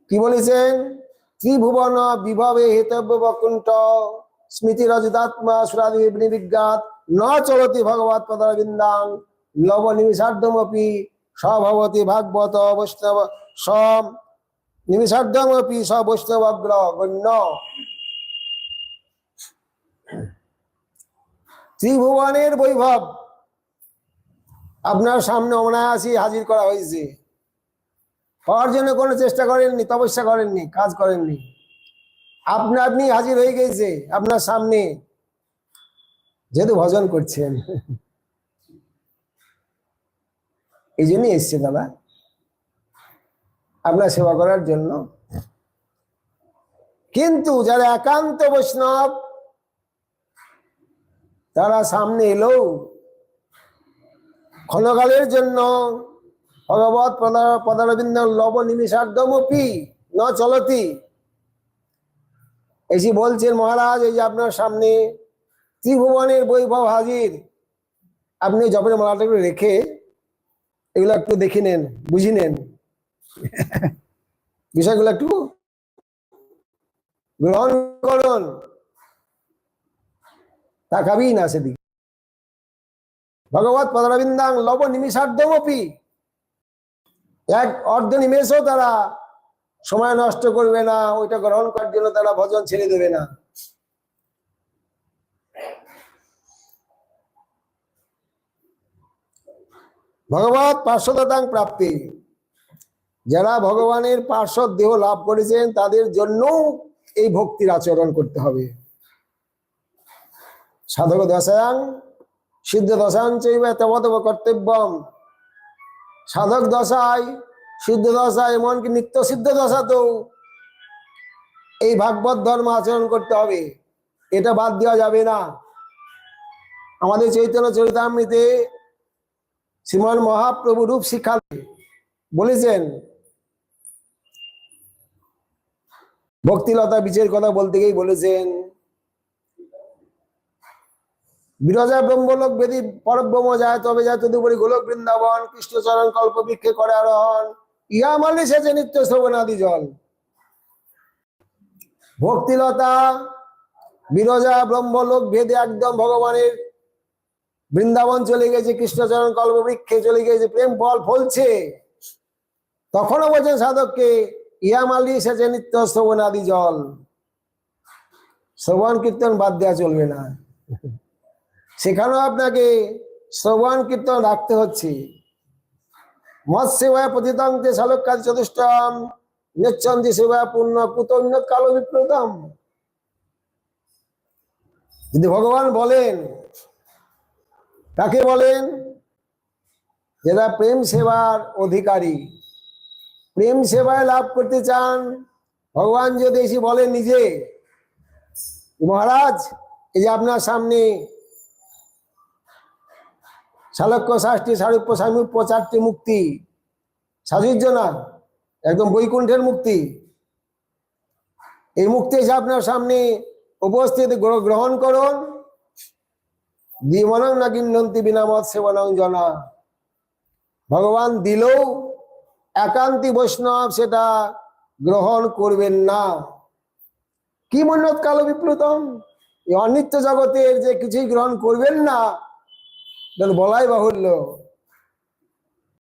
কি বলেছেন? ত্রিভুবন বিভবে হেতব্য বকুণ্ঠ স্মৃতি রজতাত্মা সুরাদি বিজ্ঞাত ন চলতি ভগবৎ পদারবিন্দাং লব নিমিষার্ধমপি সভবতি ভাগবত বৈষ্ণব সম নিমিষার্ধমপি স বৈষ্ণবগ্র গণ্য। ত্রিভুবনের বৈভব আপনার সামনে অনায়াসই হাজির করা হয়েছে। হওয়ার জন্য কোনো চেষ্টা করেননি, তপস্যা করেননি, কাজ করেননি, আপনি হাজির হয়ে গেছে আপনার সামনে, যেহেতু ভজন করছেন এই জন্যই এসছে দাদা, আপনার সেবা করার জন্য। কিন্তু যারা একান্ত বৈষ্ণব তারা সামনে এলেও ক্ষণকালের জন্য ভগবৎ পদারবিন্দ লব নিমিষার্ধমপি ন চলতি এসে বলছেন মহারাজ এই যে আপনার সামনে ত্রিভুবনের বৈভব হাজির, আপনি জপের মালাটা রেখে এগুলো একটু দেখে নেন, বুঝে নেন, বিষয়গুলো একটু গ্রহণ করুন, তাকাবি না সেদিকে। ভগবৎ পদারবিন্দাং লব নিমিষার্ধমপি, এক অর্ধ নিমেষও তারা সময় নষ্ট করবে না, ওইটা গ্রহণ করার জন্য তারা ভজন ছেড়ে দেবে না। ভগবৎ পার্শ্বদাতাং প্রাপ্তি, যারা ভগবানের পার্শ্বদ দেহ লাভ করেছেন তাদের জন্য এই ভক্তির আচরণ করতে হবে। সাধক দশায়াং সিদ্ধ দশাং চৈব তবতব কর্তব্যম, সাধক দশায় সিদ্ধ দশায় এমনকি নিত্য সিদ্ধ দশাতেও এই ভাগবত ধর্ম আচরণ করতে হবে, এটা বাদ দেওয়া যাবে না। আমাদের চৈতন্য চরিতামৃতে শ্রীমান মহাপ্রভু রূপ শিক্ষা বলেছেন, ভক্তিলতা বীজের কথা বলতে গিয়ে বলেছেন বিরজা ব্রহ্মলোক বেদি পরব্রহ্ম যায় তবে যায় তদুপরি গোলক বৃন্দাবন কৃষ্ণচরণ কল্প বৃক্ষে করে আরোহণ ইহা মালি সেচে নিত্য শ্রবণাদি জল। ভক্তিলতা বিরজা ব্রহ্মলোক ভেদে একদম ভগবানের বৃন্দাবন চলে গেছে, কৃষ্ণচরণ কল্প বৃক্ষে চলে গেছে, প্রেম ফল ফলছে, তখনও বলছেন সাধককে ইহা মালি সেচে নিত্য শ্রবণাদি জল। শ্রবণ কীর্তন বাদ দেওয়া চলবে না, সেখানেও আপনাকে শ্রবণ কীর্তন রাখতে হচ্ছে। মৎ সেবায় পতিতান্তে শালক কাজ চতুষ্টম নেচ্ছন্তি সেবায় পূর্ণ কুতন্য কালো বিপ্লতম। যদি ভগবান বলেন, কাকে বলেন? যারা প্রেম সেবার অধিকারী, প্রেম সেবায় লাভ করতে চান, ভগবান যদি এসে বলেন নিজে মহারাজ এই যে আপনার সামনে শালক্য শাস্ত্রী সারূপ্য সামীপ্য চারটি মুক্তি, সাজুর্য না, একদম বৈকুণ্ঠের মুক্তি, এই মুক্তি এসে আপনার সামনে উপস্থিত, গ্রহণ করুন। দ্বিমনং না কিন্নন্তি বিনামত সেবনং জনা, ভগবান দিলেও একান্তি বৈষ্ণব সেটা গ্রহণ করবেন না। কি মন্যত কালো বিপ্লুতম, এই অনিত্য জগতের যে কিছুই গ্রহণ করবেন না, বলাই বাহুল্য।